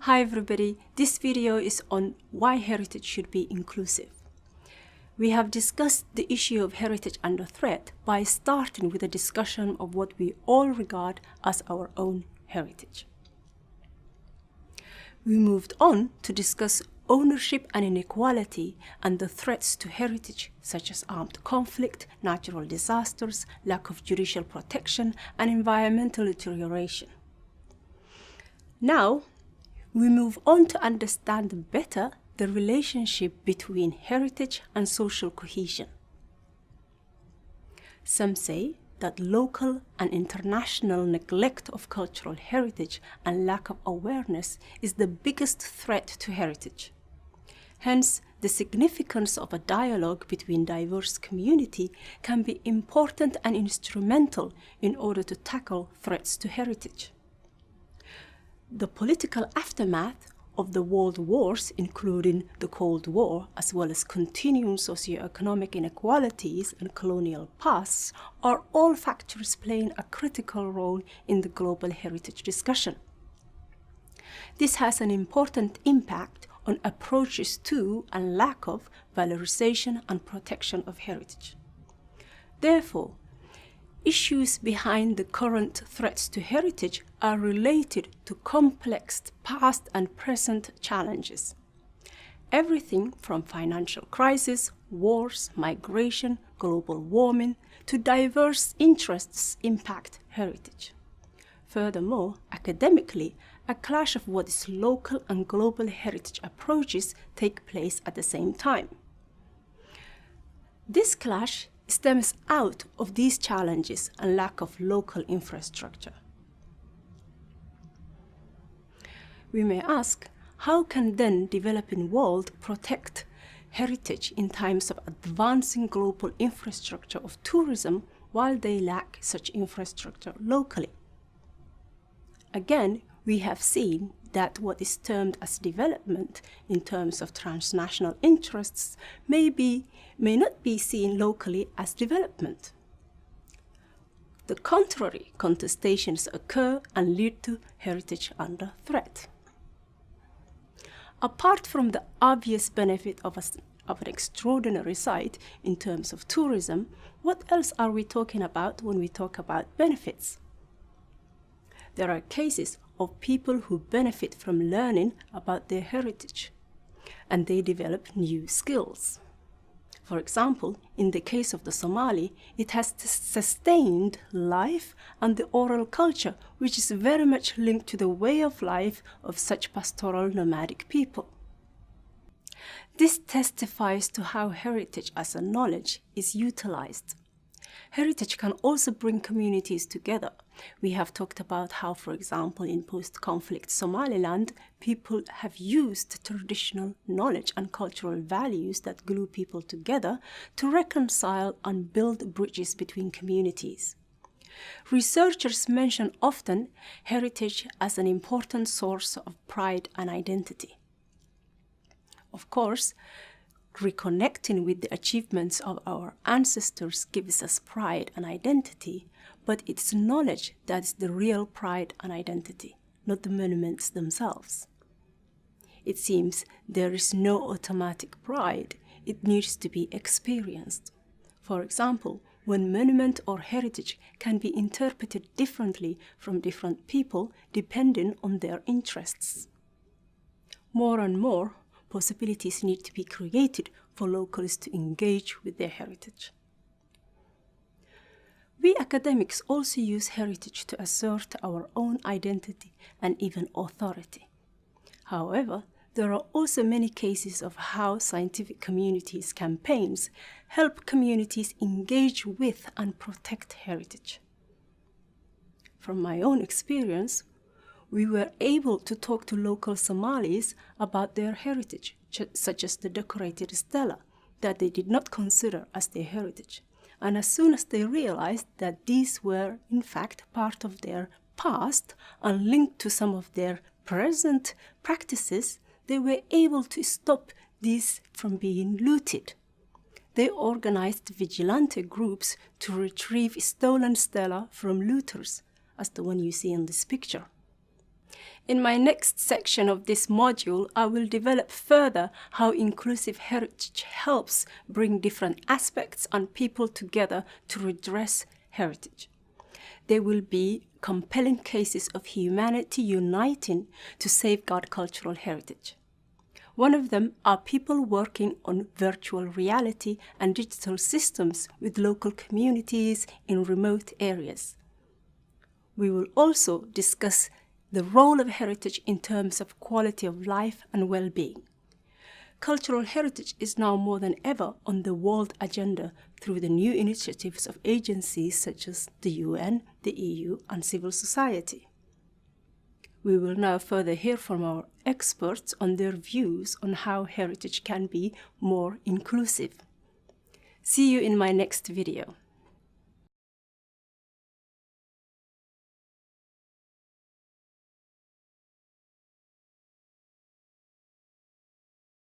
Hi everybody, this video is on why heritage should be inclusive. We have discussed the issue of heritage under threat by starting with a discussion of what we all regard as our own heritage. We moved on to discuss ownership and inequality and the threats to heritage such as armed conflict, natural disasters, lack of judicial protection, and environmental deterioration. Now, we move on to understand better the relationship between heritage and social cohesion. Some say that local and international neglect of cultural heritage and lack of awareness is the biggest threat to heritage. Hence, the significance of a dialogue between diverse communities can be important and instrumental in order to tackle threats to heritage. The political aftermath of the world wars, including the Cold War, as well as continuing socioeconomic inequalities and colonial pasts, are all factors playing a critical role in the global heritage discussion. This has an important impact on approaches to and lack of valorization and protection of heritage. Therefore, issues behind the current threats to heritage are related to complex past and present challenges. Everything from financial crisis, wars, migration, global warming, to diverse interests impact heritage. Furthermore, academically, a clash of what is local and global heritage approaches take place at the same time. This clash stems out of these challenges and lack of local infrastructure. We may ask, how can then developing world protect heritage in times of advancing global infrastructure of tourism while they lack such infrastructure locally? Again, we have seen that what is termed as development in terms of transnational interests may not be seen locally as development. The contrary contestations occur and lead to heritage under threat. Apart from the obvious benefit of an extraordinary site in terms of tourism, what else are we talking about when we talk about benefits? There are cases of people who benefit from learning about their heritage, and they develop new skills. For example, in the case of the Somali, it has sustained life and the oral culture, which is very much linked to the way of life of such pastoral nomadic people. This testifies to how heritage as a knowledge is utilized. Heritage can also bring communities together. We have talked about how, for example, in post-conflict Somaliland, people have used traditional knowledge and cultural values that glue people together to reconcile and build bridges between communities. Researchers mention often heritage as an important source of pride and identity. Of course, reconnecting with the achievements of our ancestors gives us pride and identity, but it's knowledge that is the real pride and identity, not the monuments themselves. It seems there is no automatic pride. It needs to be experienced. For example, when monument or heritage can be interpreted differently from different people depending on their interests. More and more, possibilities need to be created for locals to engage with their heritage. We academics also use heritage to assert our own identity and even authority. However, there are also many cases of how scientific communities' campaigns help communities engage with and protect heritage. From my own experience, we were able to talk to local Somalis about their heritage, such as the decorated stela, that they did not consider as their heritage. And as soon as they realized that these were, in fact, part of their past and linked to some of their present practices, they were able to stop these from being looted. They organized vigilante groups to retrieve stolen stela from looters, as the one you see in this picture. In my next section of this module, I will develop further how inclusive heritage helps bring different aspects and people together to redress heritage. There will be compelling cases of humanity uniting to safeguard cultural heritage. One of them are people working on virtual reality and digital systems with local communities in remote areas. We will also discuss the role of heritage in terms of quality of life and well-being. Cultural heritage is now more than ever on the world agenda through the new initiatives of agencies such as the UN, the EU, and civil society. We will now further hear from our experts on their views on how heritage can be more inclusive. See you in my next video.